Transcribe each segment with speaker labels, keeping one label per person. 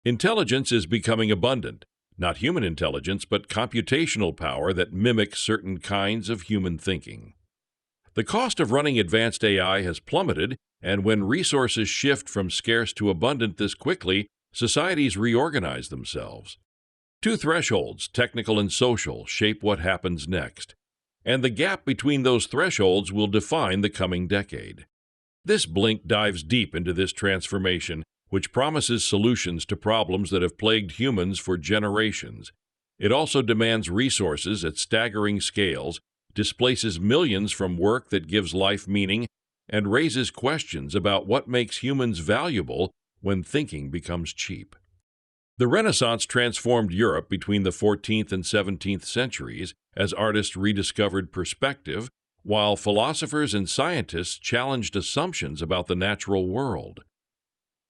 Speaker 1: Intelligence is becoming abundant, not human intelligence, but computational power that mimics certain kinds of human thinking. The cost of running advanced AI has plummeted, and when resources shift from scarce to abundant this quickly, societies reorganize themselves. Two thresholds, technical and social, shape what happens next, and the gap between those thresholds will define the coming decade. This blink dives deep into this transformation, which promises solutions to problems that have plagued humans for generations. It also demands resources at staggering scales, displaces millions from work that gives life meaning, and raises questions about what makes humans valuable when thinking becomes cheap. The Renaissance transformed Europe between the 14th and 17th centuries as artists rediscovered perspective, while philosophers and scientists challenged assumptions about the natural world.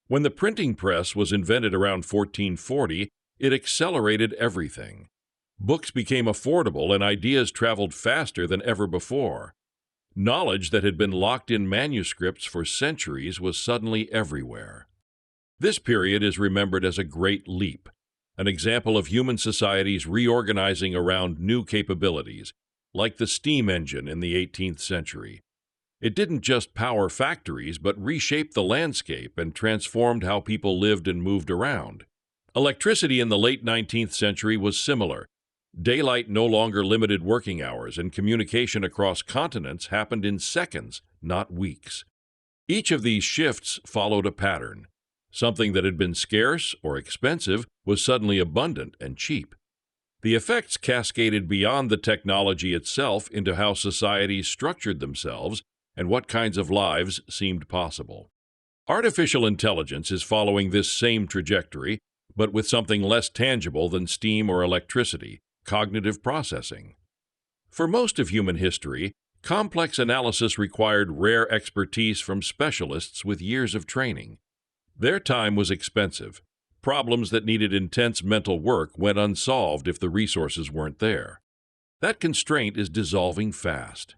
Speaker 1: When the printing press was invented around 1440, it accelerated everything. Books became affordable and ideas traveled faster than ever before. Knowledge that had been locked in manuscripts for centuries was suddenly everywhere. This period is remembered as a great leap, an example of human societies reorganizing around new capabilities, like the steam engine in the 18th century. It didn't just power factories, but reshaped the landscape and transformed how people lived and moved around. Electricity in the late 19th century was similar. Daylight no longer limited working hours, and communication across continents happened in seconds, not weeks. Each of these shifts followed a pattern. Something that had been scarce or expensive was suddenly abundant and cheap. The effects cascaded beyond the technology itself into how societies structured themselves and what kinds of lives seemed possible. Artificial intelligence is following this same trajectory, but with something less tangible than steam or electricity: cognitive processing. For most of human history, complex analysis required rare expertise from specialists with years of training. Their time was expensive. Problems that needed intense mental work went unsolved if the resources weren't there. That constraint is dissolving fast.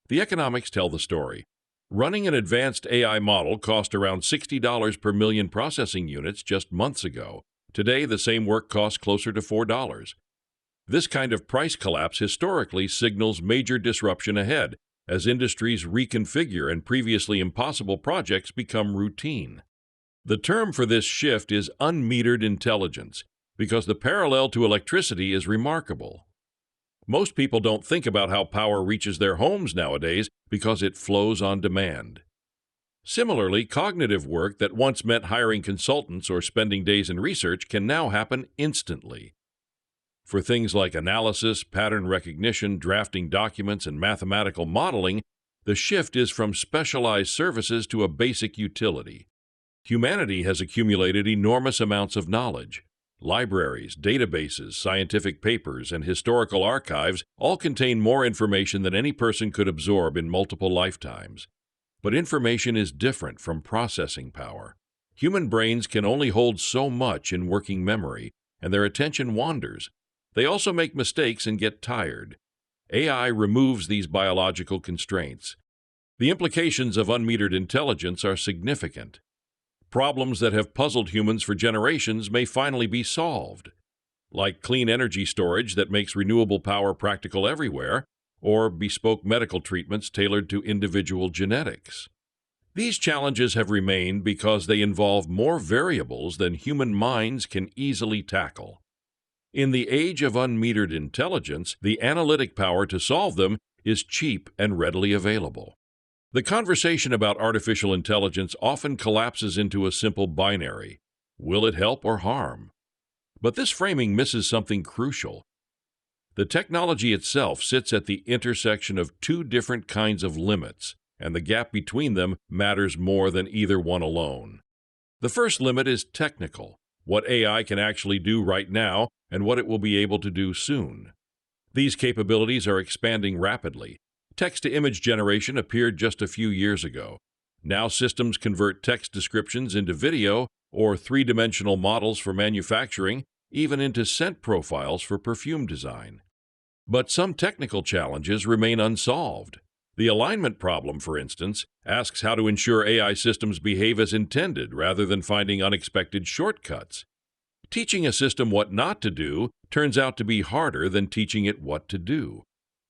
Speaker 1: The economics tell the story. Running an advanced AI model cost around $60 per million processing units just months ago. Today, the same work costs closer to $4. This kind of price collapse historically signals major disruption ahead, as industries reconfigure and previously impossible projects become routine. The term for this shift is unmetered intelligence, because the parallel to electricity is remarkable. Most people don't think about how power reaches their homes nowadays because it flows on demand. Similarly, cognitive work that once meant hiring consultants or spending days in research can now happen instantly. For things like analysis, pattern recognition, drafting documents, and mathematical modeling, the shift is from specialized services to a basic utility. Humanity has accumulated enormous amounts of knowledge. Libraries, databases, scientific papers, and historical archives all contain more information than any person could absorb in multiple lifetimes. But information is different from processing power. Human brains can only hold so much in working memory, and their attention wanders. They also make mistakes and get tired. AI removes these biological constraints. The implications of unmetered intelligence are significant. Problems that have puzzled humans for generations may finally be solved, like clean energy storage that makes renewable power practical everywhere, or bespoke medical treatments tailored to individual genetics. These challenges have remained because they involve more variables than human minds can easily tackle. In the age of unmetered intelligence, the analytic power to solve them is cheap and readily available. The conversation about artificial intelligence often collapses into a simple binary: will it help or harm? But this framing misses something crucial. The technology itself sits at the intersection of two different kinds of limits, and the gap between them matters more than either one alone. The first limit is technical: what AI can actually do right now and what it will be able to do soon. These capabilities are expanding rapidly. Text-to-image generation appeared just a few years ago. Now systems convert text descriptions into video or three-dimensional models for manufacturing, even into scent profiles for perfume design. But some technical challenges remain unsolved. The alignment problem, for instance, asks how to ensure AI systems behave as intended rather than finding unexpected shortcuts. Teaching a system what not to do turns out to be harder than teaching it what to do.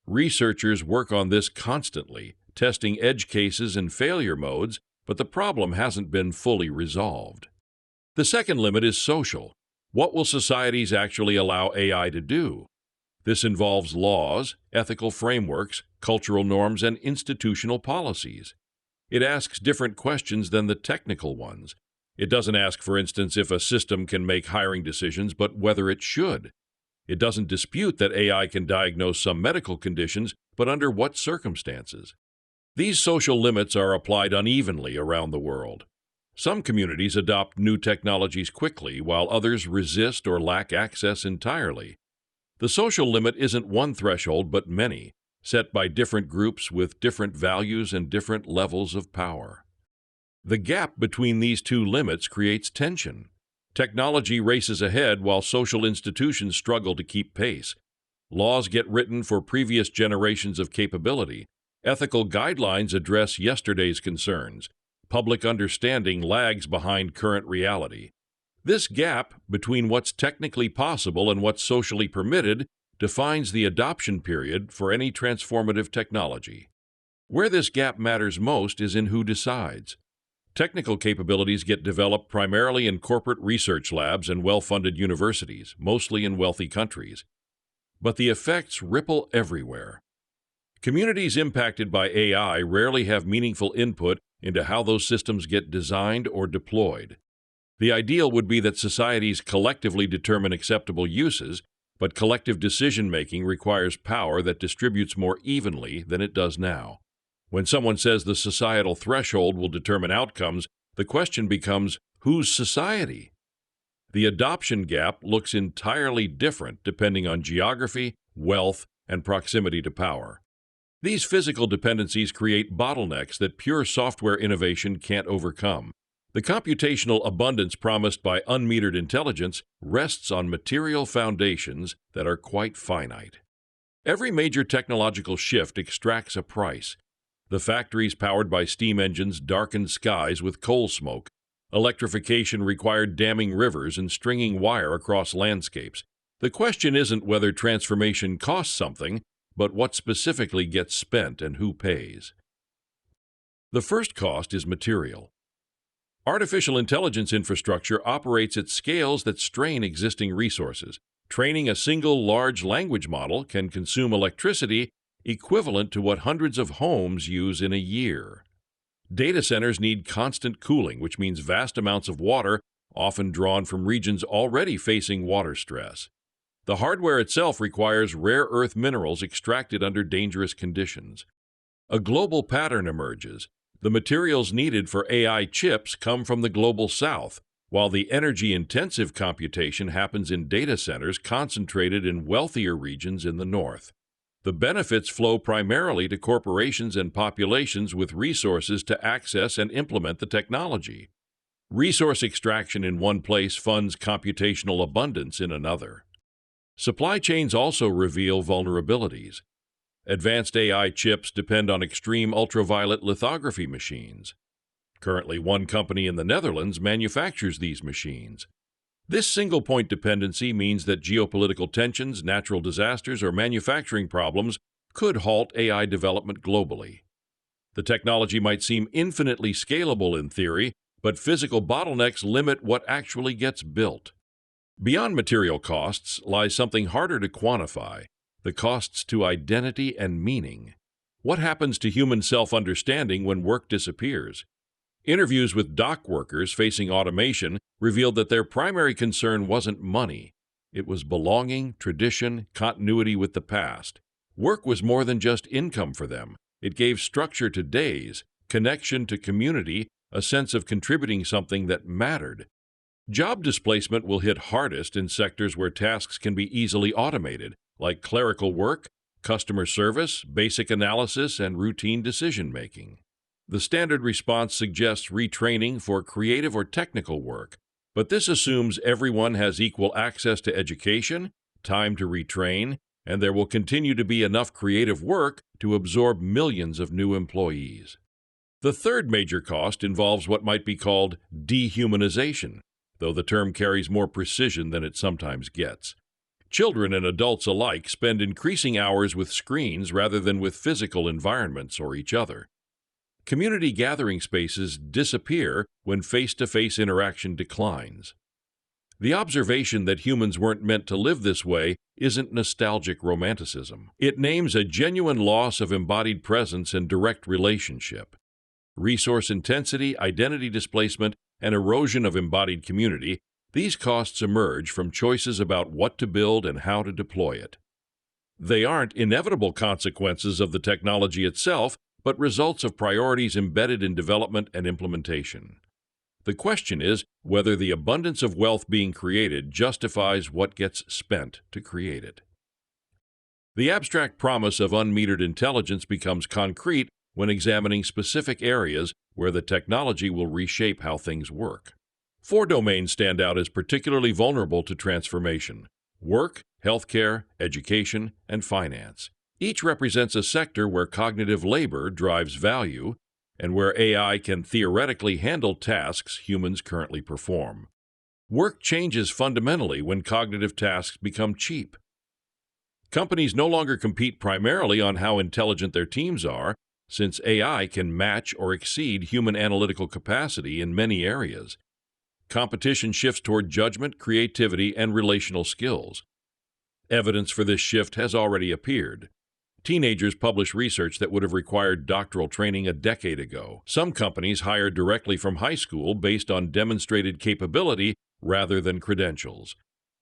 Speaker 1: Researchers work on this constantly, testing edge cases and failure modes, but the problem hasn't been fully resolved. The second limit is social. What will societies actually allow AI to do? This involves laws, ethical frameworks, cultural norms, and institutional policies. It asks different questions than the technical ones. It doesn't ask, for instance, if a system can make hiring decisions, but whether it should. It doesn't dispute that AI can diagnose some medical conditions, but under what circumstances? These social limits are applied unevenly around the world. Some communities adopt new technologies quickly, while others resist or lack access entirely. The social limit isn't one threshold, but many, set by different groups with different values and different levels of power. The gap between these two limits creates tension. Technology races ahead while social institutions struggle to keep pace. Laws get written for previous generations of capability. Ethical guidelines address yesterday's concerns. Public understanding lags behind current reality. This gap between what's technically possible and what's socially permitted defines the adoption period for any transformative technology. Where this gap matters most is in who decides. Technical capabilities get developed primarily in corporate research labs and well-funded universities, mostly in wealthy countries. But the effects ripple everywhere. Communities impacted by AI rarely have meaningful input into how those systems get designed or deployed. The ideal would be that societies collectively determine acceptable uses, but collective decision-making requires power that distributes more evenly than it does now. When someone says the societal threshold will determine outcomes, the question becomes, whose society? The adoption gap looks entirely different depending on geography, wealth, and proximity to power. These physical dependencies create bottlenecks that pure software innovation can't overcome. The computational abundance promised by unmetered intelligence rests on material foundations that are quite finite. Every major technological shift extracts a price. The factories powered by steam engines darkened skies with coal smoke. Electrification required damming rivers and stringing wire across landscapes. The question isn't whether transformation costs something, but what specifically gets spent and who pays. The first cost is material. Artificial intelligence infrastructure operates at scales that strain existing resources. Training a single large language model can consume electricity equivalent to what hundreds of homes use in a year. Data centers need constant cooling, which means vast amounts of water, often drawn from regions already facing water stress. The hardware itself requires rare earth minerals extracted under dangerous conditions. A global pattern emerges. The materials needed for AI chips come from the global south, while the energy-intensive computation happens in data centers concentrated in wealthier regions in the north. The benefits flow primarily to corporations and populations with resources to access and implement the technology. Resource extraction in one place funds computational abundance in another. Supply chains also reveal vulnerabilities. Advanced AI chips depend on extreme ultraviolet lithography machines. Currently, one company in the Netherlands manufactures these machines. This single-point dependency means that geopolitical tensions, natural disasters, or manufacturing problems could halt AI development globally. The technology might seem infinitely scalable in theory, but physical bottlenecks limit what actually gets built. Beyond material costs lies something harder to quantify: the costs to identity and meaning. What happens to human self-understanding when work disappears? Interviews with dock workers facing automation revealed that their primary concern wasn't money. It was belonging, tradition, continuity with the past. Work was more than just income for them. It gave structure to days, connection to community, a sense of contributing something that mattered. Job displacement will hit hardest in sectors where tasks can be easily automated, like clerical work, customer service, basic analysis, and routine decision-making. The standard response suggests retraining for creative or technical work, but this assumes everyone has equal access to education, time to retrain, and there will continue to be enough creative work to absorb millions of new employees. The third major cost involves what might be called dehumanization. though the term carries more precision than it sometimes gets. Children and adults alike spend increasing hours with screens rather than with physical environments or each other. Community gathering spaces disappear when face-to-face interaction declines. The observation that humans weren't meant to live this way isn't nostalgic romanticism. It names a genuine loss of embodied presence and direct relationship. Resource intensity, identity displacement, and erosion of embodied community, these costs emerge from choices about what to build and how to deploy it. They aren't inevitable consequences of the technology itself, but results of priorities embedded in development and implementation. The question is whether the abundance of wealth being created justifies what gets spent to create it. The abstract promise of unmetered intelligence becomes concrete when examining specific areas where the technology will reshape how things work. 4 domains stand out as particularly vulnerable to transformation: work, healthcare, education, and finance. Each represents a sector where cognitive labor drives value and where AI can theoretically handle tasks humans currently perform. Work changes fundamentally when cognitive tasks become cheap. Companies no longer compete primarily on how intelligent their teams are, since AI can match or exceed human analytical capacity in many areas. Competition shifts toward judgment, creativity, and relational skills. Evidence for this shift has already appeared. Teenagers publish research that would have required doctoral training a decade ago. Some companies hire directly from high school based on demonstrated capability rather than credentials.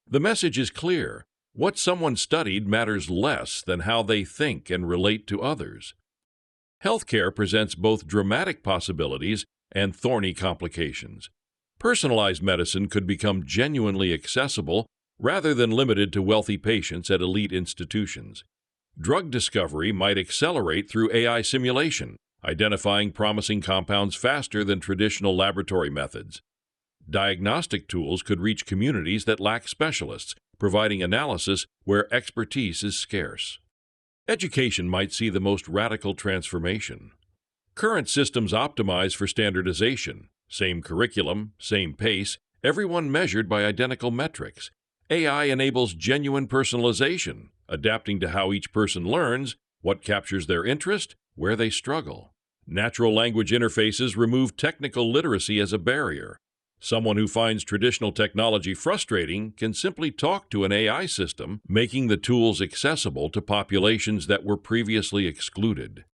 Speaker 1: The message is clear. What someone studied matters less than how they think and relate to others. Healthcare presents both dramatic possibilities and thorny complications. Personalized medicine could become genuinely accessible rather than limited to wealthy patients at elite institutions. Drug discovery might accelerate through AI simulation, identifying promising compounds faster than traditional laboratory methods. Diagnostic tools could reach communities that lack specialists, providing analysis where expertise is scarce. Education might see the most radical transformation. Current systems optimize for standardization, same curriculum, same pace, everyone measured by identical metrics. AI enables genuine personalization, adapting to how each person learns, what captures their interest, where they struggle. Natural language interfaces remove technical literacy as a barrier. Someone who finds traditional technology frustrating can simply talk to an AI system, making the tools accessible to populations that were previously excluded.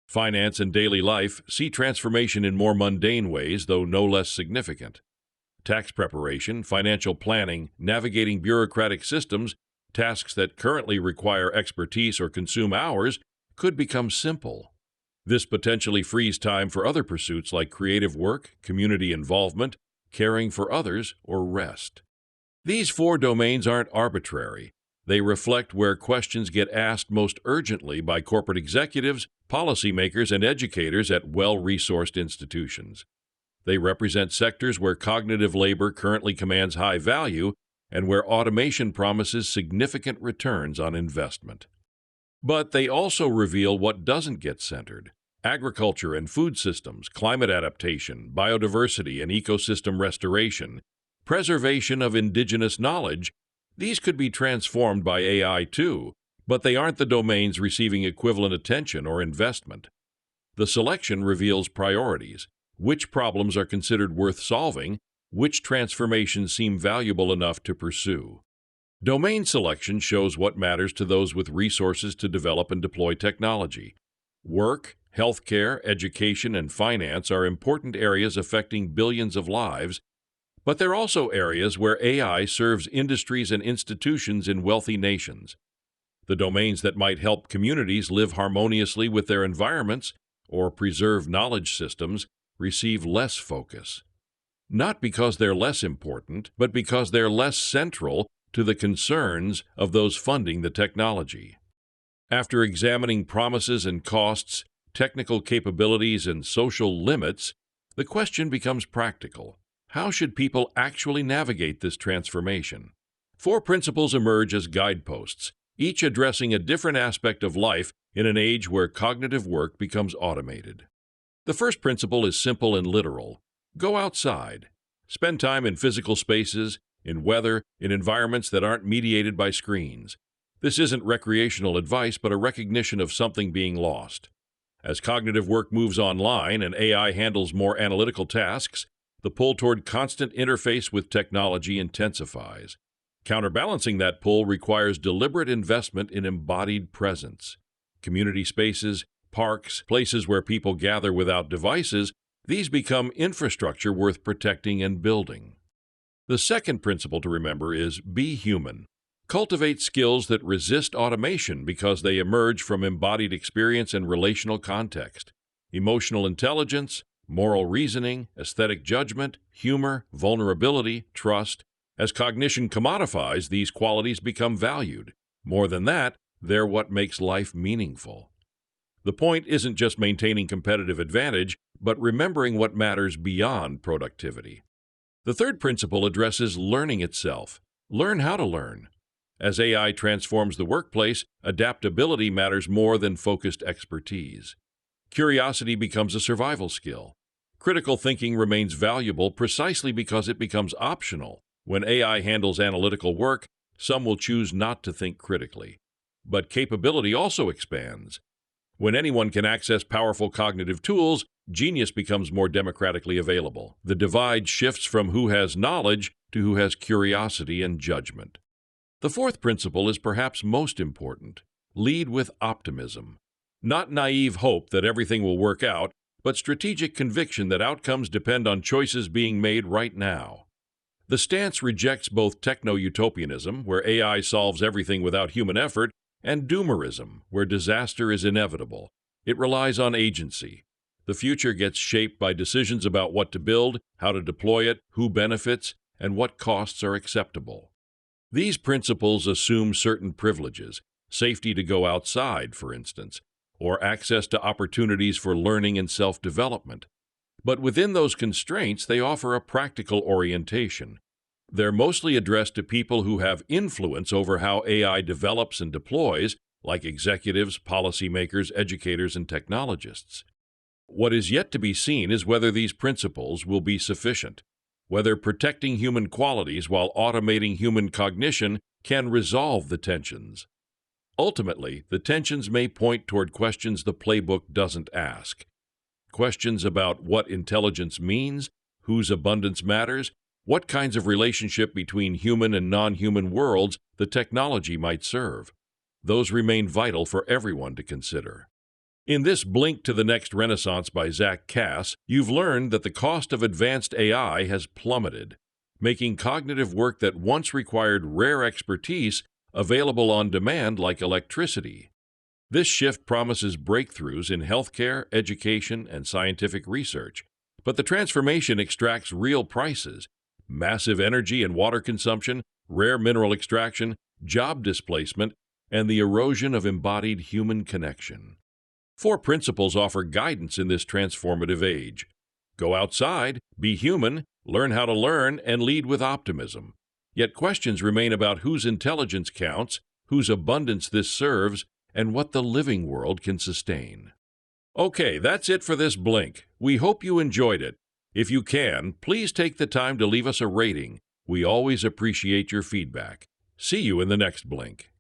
Speaker 1: Finance and daily life see transformation in more mundane ways, though no less significant. Tax preparation, financial planning, navigating bureaucratic systems, tasks that currently require expertise or consume hours, could become simple. This potentially frees time for other pursuits like creative work, community involvement, caring for others, or rest. These 4 domains aren't arbitrary. They reflect where questions get asked most urgently by corporate executives, policymakers, and educators at well-resourced institutions. They represent sectors where cognitive labor currently commands high value and where automation promises significant returns on investment. But they also reveal what doesn't get centered: agriculture and food systems, climate adaptation, biodiversity and ecosystem restoration, preservation of indigenous knowledge. These could be transformed by AI too, but they aren't the domains receiving equivalent attention or investment. The selection reveals priorities: which problems are considered worth solving, which transformations seem valuable enough to pursue. Domain selection shows what matters to those with resources to develop and deploy technology. Work, healthcare, education, and finance are important areas affecting billions of lives, but they're also areas where AI serves industries and institutions in wealthy nations. The domains that might help communities live harmoniously with their environments or preserve knowledge systems receive less focus. Not because they're less important, but because they're less central to the concerns of those funding the technology. After examining promises and costs, technical capabilities, and social limits, the question becomes practical. How should people actually navigate this transformation? 4 principles emerge as guideposts, each addressing a different aspect of life in an age where cognitive work becomes automated. The first principle is simple and literal: go outside. Spend time in physical spaces, in weather, in environments that aren't mediated by screens. This isn't recreational advice, but a recognition of something being lost. As cognitive work moves online and AI handles more analytical tasks, the pull toward constant interface with technology intensifies. Counterbalancing that pull requires deliberate investment in embodied presence. Community spaces, parks, places where people gather without devices, these become infrastructure worth protecting and building. The second principle to remember is be human. Cultivate skills that resist automation because they emerge from embodied experience and relational context. Emotional intelligence, moral reasoning, aesthetic judgment, humor, vulnerability, trust. As cognition commodifies, these qualities become valued. More than that, they're what makes life meaningful. The point isn't just maintaining competitive advantage, but remembering what matters beyond productivity. The third principle addresses learning itself. Learn how to learn. As AI transforms the workplace, adaptability matters more than focused expertise. Curiosity becomes a survival skill. Critical thinking remains valuable precisely because it becomes optional. When AI handles analytical work, some will choose not to think critically. But capability also expands. When anyone can access powerful cognitive tools, genius becomes more democratically available. The divide shifts from who has knowledge to who has curiosity and judgment. The fourth principle is perhaps most important. Lead with optimism. Not naive hope that everything will work out, but strategic conviction that outcomes depend on choices being made right now. The stance rejects both techno-utopianism, where AI solves everything without human effort, and doomerism, where disaster is inevitable. It relies on agency. The future gets shaped by decisions about what to build, how to deploy it, who benefits, and what costs are acceptable. These principles assume certain privileges, safety to go outside, for instance, or access to opportunities for learning and self-development. But within those constraints, they offer a practical orientation. They're mostly addressed to people who have influence over how AI develops and deploys, like executives, policymakers, educators, and technologists. What is yet to be seen is whether these principles will be sufficient, whether protecting human qualities while automating human cognition can resolve the tensions. Ultimately, the tensions may point toward questions the playbook doesn't ask. Questions about what intelligence means, whose abundance matters, what kinds of relationship between human and non-human worlds the technology might serve. Those remain vital for everyone to consider. In this Blink to the Next Renaissance by Zack Kass, you've learned that the cost of advanced AI has plummeted, making cognitive work that once required rare expertise available on demand like electricity. This shift promises breakthroughs in healthcare, education, and scientific research, but the transformation extracts real prices: massive energy and water consumption, rare mineral extraction, job displacement, and the erosion of embodied human connection. 4 principles offer guidance in this transformative age. Go outside, be human, learn how to learn, and lead with optimism. Yet questions remain about whose intelligence counts, whose abundance this serves, and what the living world can sustain. Okay, that's it for this Blink. We hope you enjoyed it. If you can, please take the time to leave us a rating. We always appreciate your feedback. See you in the next Blink.